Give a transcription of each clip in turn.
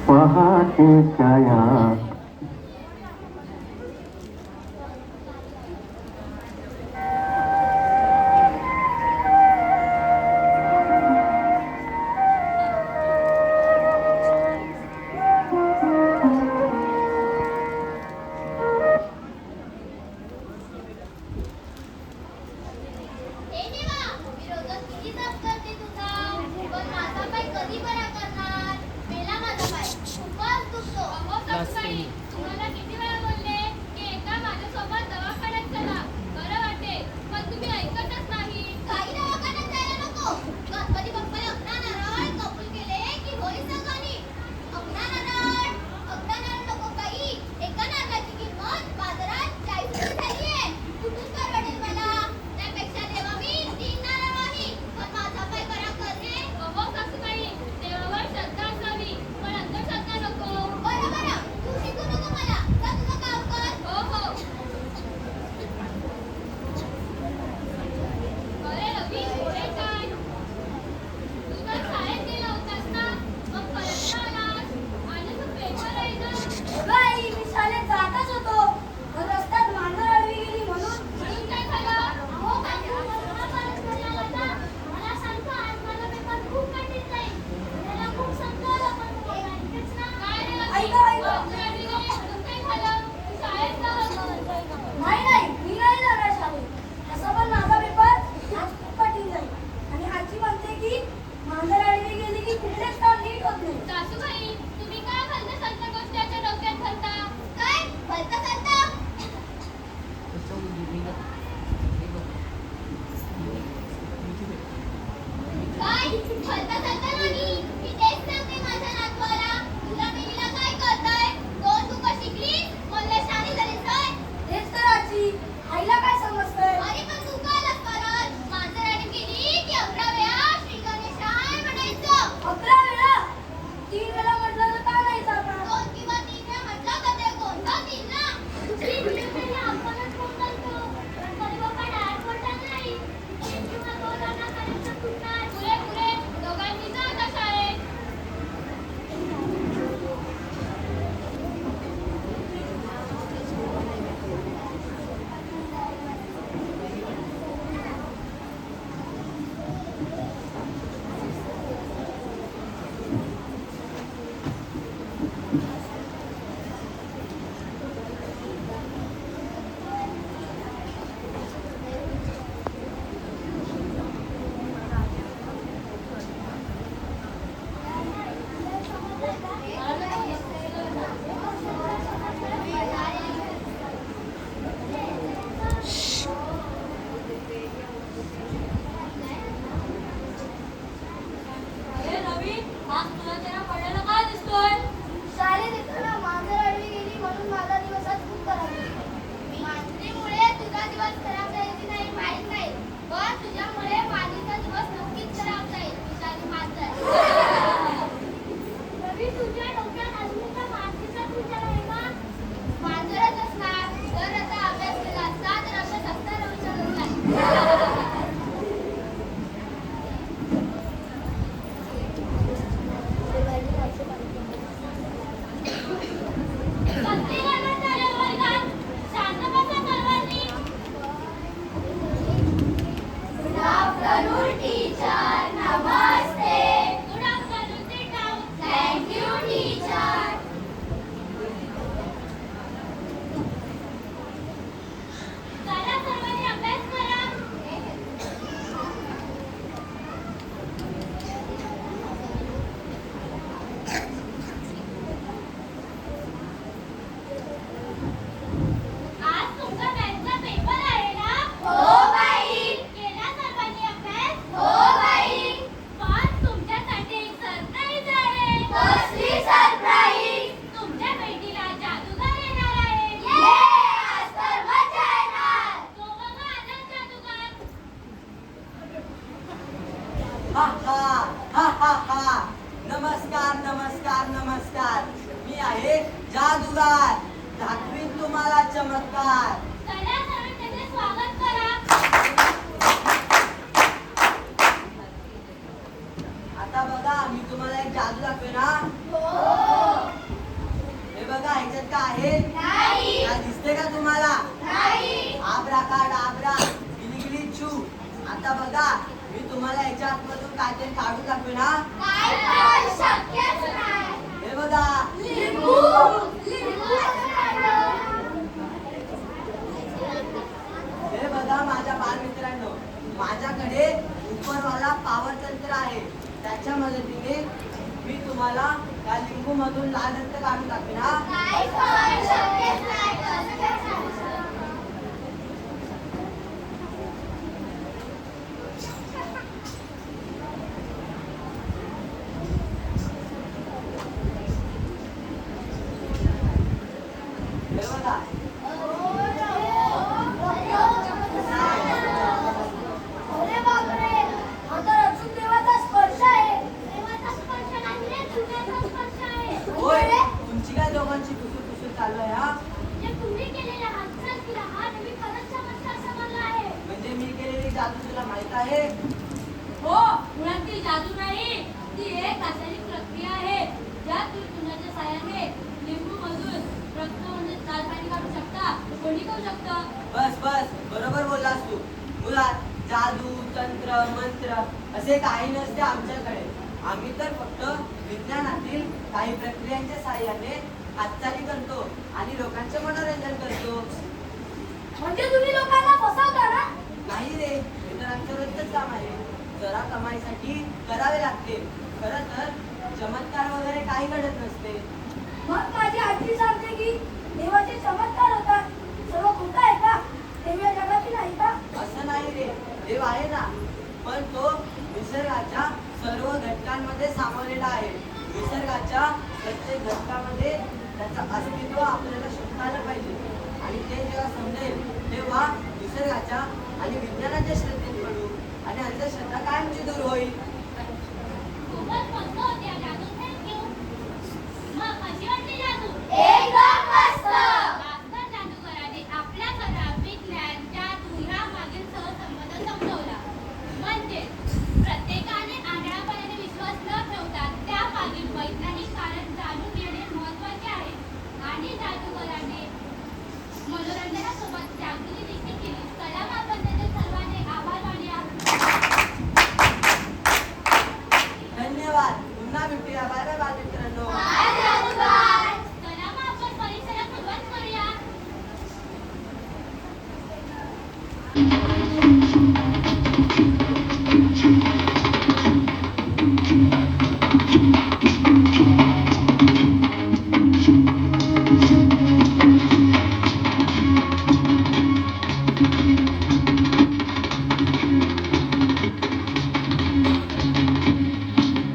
पहाटेच्या या तुम्हाला किती वेळा बोलले की एकदा माझ्यासोबत दवाखान्यात चला, बरं वाटेल, पण तुम्ही ऐकतच नाही. काही दवाखान्यात जायला नको. गणपती बाप्पाला अकरा नारळ कबूल केले की होई सगळी. अकरा नारळ नको काही. एका नारळाची किंमत बाजारात 40 रुपये झाली आहे. कुठून परवडेल मला? त्यापेक्षा देवा मी 3 नारळ वाही, पण माझा पाय बरा करणे. अहो सासूबाई, देवावर श्रद्धा असावी, पण अंधश्रद्धा नको. बरं तू शिकू नको मला. जा तुझं काम कर. हो. अरे रवी, पुढे काय? तू तर शाळेत गेला होतास ना, मग परत का आलास? आणि तू पेपर आहे ना. बाई, मी शाळेत जातच होतो. पण रस्त्यात मांजर आडवी गेली म्हणून काय झालं? हो काकू, मला परत घरी आला ना. मला सांगतो आज माझा पेपर खूप कठीण जाईल. मला खूप समजावलं, पण तू ऐकतेच ना. काय रे रवी? ऐका. मांजर आडवी गेली म्हणून काय झालं? तू शाळेत जा होता. नाही, मी नाही जाणार शाळेत. तसं पण माझा पेपर आज खूप कठीण जाईल. आणि आजी म्हणते की मांजर आडवी गेली की कुठलेच काम नीट होत नाही. सासूबाई, तुम्ही काय भलत्या गोष्टीच्या डोक्यात घालता? काय भलतं चालतं? काय भलतं चालतं नाही. मी तेच सांगते माझ्या नातवाला. तुला मिलीला काय कळतंय? दोन तू का शिकलीस? बोलले शाळेत झालीस होय? तेच तर आजी, आईला काय समजतंय? अरे पण तू काय आलास परत? मांजर आडवी गेली की 11 वेळा श्री गणेशाय म्हणायचं. 11 वेळा? 3 वेळा म्हटलं तर का नाही जाणार? 2 किंवा 3 वेळा म्हटलं का ते गोंधळतील ना. दुसरी दिवशी आपणच गोंधळतो. गणपती बाप्पा डायरेक्ट बोलतात नाही. 1 किंवा 2 जणांपर्यंत सुटणार. पुरे दोघांनी जा आता शाळेत. अरे रवी, आज तुला जरा पडायला काय दिसतोय? शाळेत येताना मांजर आडवी गेली म्हणून माझा दिवस आज खूप खराब गेला. मांजरीमुळे तुझा दिवस खराब जायची नाही माहित नाही, पण तुझ्यामुळे माझीचा दिवस नक्कीच खराब जाईल. तुझ्याने मांजर. रवी, तुझ्या डोक्यात अजून एका मांजरीचाच विचार आहे का? मांजरच असणार. जर आता अभ्यास केला असता तर अभ्यास असताना विचार होता. भक्ती करण्यात आल्या वर्गात. शांत बसा सर्वांनी. Good afternoon, teacher. Namaste. Good afternoon, sit down. Thank you, teacher. चला सर्वांनी अभ्यास करा. आज तुमचा मॅथ्सचा पेपर आहे ना? हो बाई. केला सर्वांनी अभ्यास? हो बाई. पण तुमच्यासाठी एक सरप्राईज आहे. कसली सरप्राईज? तुमच्या भेटीला जादूगार येणार आहे. ये, आज तर मजा येणार. तो बघा आलाच जादूगार. हा. नमस्कार. मी आहे जादूगार. दाखवीन तुम्हाला चमत्कार. चला सर्व त्याचे स्वागत करा. आता बघा, मी तुम्हाला एक जादू दाखवेन हा. हो. माहित का आहे नाही काय दिसते का तुम्हाला नाही आब्राकाडाब्रा गिलिगिली चू आता बघा मी तुम्हाला याच्या आतमधून काहीतरी काढून दाखवेन हा काय पण शक्यच नाही हे बघा लिंबू लिंबू हे बघा माझ्या बालमित्रांनो माझ्याकडे उपरवाला पावर तंत्र आहे त्याच्या मदतीने मी तुम्हाला या लिंबू मधून लाल रक्त काढून दाखवेन हा काय पण शक्यच नाही कसं काय सांगू शकतो? हे बघा अरे बापरे हा तर अचूक देवाचा स्पर्श आहे देवाचा स्पर्श नाही रे तुझ्याचा स्पर्श आहे होय तुमची काय दोघांची कुसूर चालू आहे हा जे तुम्ही केलेल्या हालचाल की हा मी खरंच चमत्कार समजला आहे म्हणजे मी केलेली जादू तुला माहित आहे हो मुळात ती जादू नाही ती एक रासायनिक प्रक्रिया आहे ज्यात तुम्ही तुमच्या साह्याने लिंबू मधून रक्त म्हणजे लाल पाणी काढू शकता कोणी करू शकतं बस बस बरोबर बोललास तू मुळात जादू तंत्र मंत्र असे काही नसते आमच्याकडे आम्ही तर फक्त विज्ञानातील काही प्रक्रियांच्या साहाय्याने हालचाली करतो आणि लोकांचे मनोरंजन करतो म्हणजे तुम्ही लोकांना फसवता ना नाही रे हे तर आमचं रोजच काम आहे जरा कमाईसाठी करावे लागते खरं तर चमत्कार वगैरे काही घडत नसते मग माझी आजी सांगते की देवाचे चमत्कार होतात सर्व खोटं आहे का देव या जगातील नाही का असं नाही रे देव आहे ना पण तो निसर्गाच्या सर्व घटकांमध्ये सामावलेला आहे निसर्गाच्या प्रत्येक घटकामध्ये त्याचं अस्तित्व आपल्याला शोधायला पाहिजे आणि ते जेव्हा समजेल तेव्हा निसर्गाच्या आणि विज्ञानाच्या श्रद्धेत पडू आणि अंधश्रद्धा कायमची दूर होईल खूपच मस्त होती हा जादू थँक्यू मग कशी वाटली जादू एकदम मस्त मास्तर जादूगराने आपल्या कला विज्ञान जादू यामागील सहसंबंध समजवला म्हणजे प्रत्येकाने आंधळापणाने विश्वास न ठेवता त्यामागील वैज्ञानिक कारण जाणून घेणे महत्त्वाचे आहे आणि जादूगराने मनोरंजनासोबत जागृती देखील केली कला मापनाचे सर्वांनी आभार मानूया धन्यवाद पुन्हा भेटूया बाय बाय बालमित्रांनो चला मग आपण परीक्षेला सुरुवात करूया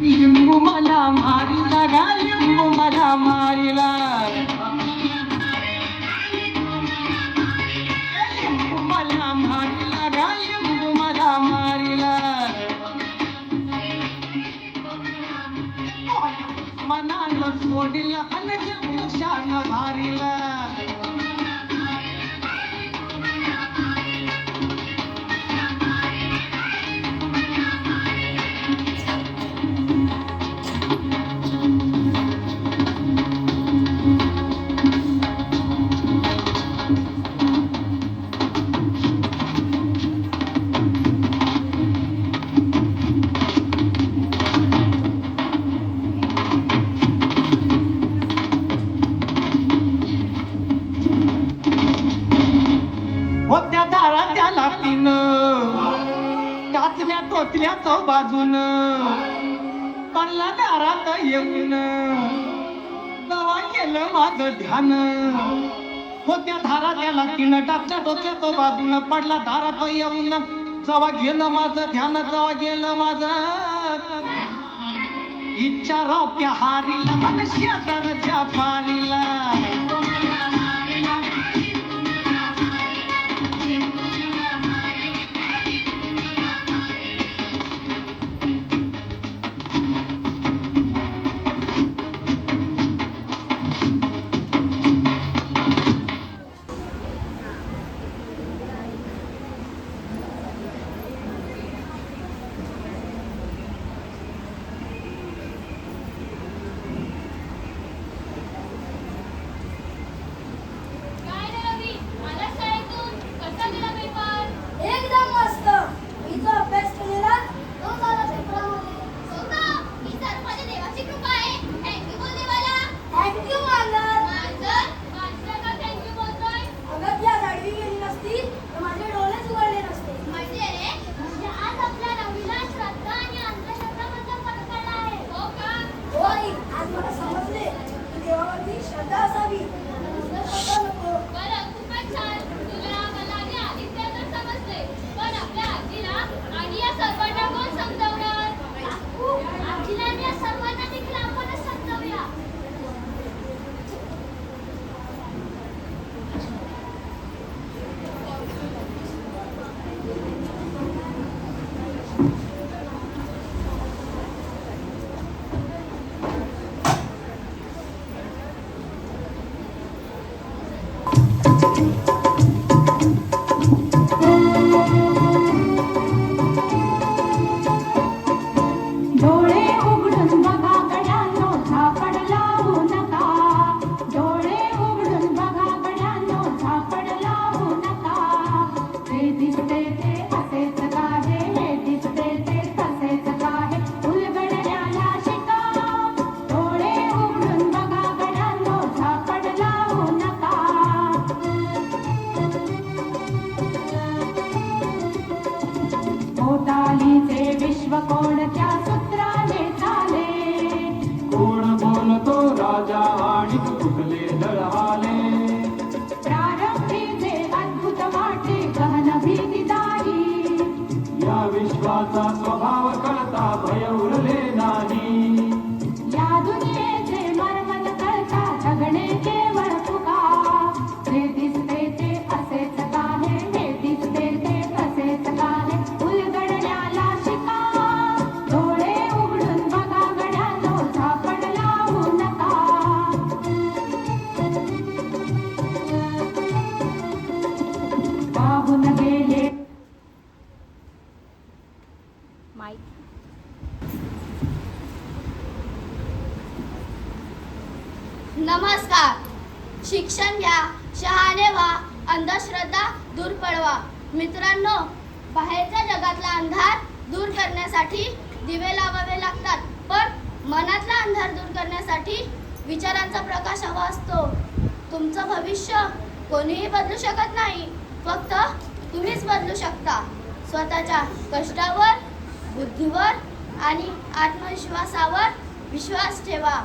लिंबू मला मारिला गा लिंबू मला मारिला लिंबू मला मारिला गा लिंबू मला मारिला मनाला सोडला आणि लिंबू शान मारिला होत्या दारा त्याला तीन काचल्या टोचल्याचं बाजून पडला दारात येऊन तेव्हा केलं माझं ध्यान होत्या धारा त्याला तीन टाचल्या टोचल्याचं बाजून पडला दारात येऊन जेव्हा गेलं माझं ध्यान जेव्हा गेलं माझं इच्छा राव हारीला मन शेजारच्या पारीला श्रद्धा असावी नुसतं श्रद्धा नको. बरं, खूपच छान. तुला, मला आणि आदित्य तर समजले. पण आपल्या आजीला आणि या सर्वांना कोण समजावणार? आजीला आणि या सर्वांना देखील आपणच समजावूया. डोळे उघडून बघा गड्यांनो झापड लावू नका. डोळे उघडून बघा गड्यांनो झापड लावू नका. ते दिसते ते असेच काहे, हे दिसते ते तसेच काहे, उलगडण्याला शिका. डोळे उघडून बघा गड्यांनो झापड लावू नका. पोटालीचे विश्व कोणत्या सूत्राने चाले? कोण बोलतो राजा आणि कुठले दळहाले? प्रारंभीचे अद्भुत वाटे गहन भीतीदायी. या विश्वाचा स्वभाव कळता भय उरले नाही. या दुनियेचे मर्मन कळता जगणे केवळ तुका. जे दिसते ते असेच काहे, हे दिसते ते तसेच काहे, उलगडण्याला शिका. डोळे उघडून बघा गड्यांनो झापड लावू नका. पाहून गेले नमस्कार. शिक्षण घ्या, शहाणे व्हा, अंधश्रद्धा दूर पळवा. मित्रांनो, बाहेरच्या जगातला अंधार दूर करण्यासाठी दिवे लावावे लागतात, पण मनातला अंधार दूर करण्यासाठी विचारांचा प्रकाश हवा असतो. तुमचं भविष्य कोणीही बदलू शकत नाही, फक्त तुम्हीच बदलू शकता. स्वतःच्या कष्टावर, बुद्धीवर आणि आत्मविश्वासावर विश्वास ठेवा.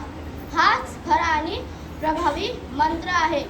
हाच खरा आणि प्रभावी मंत्र आहे.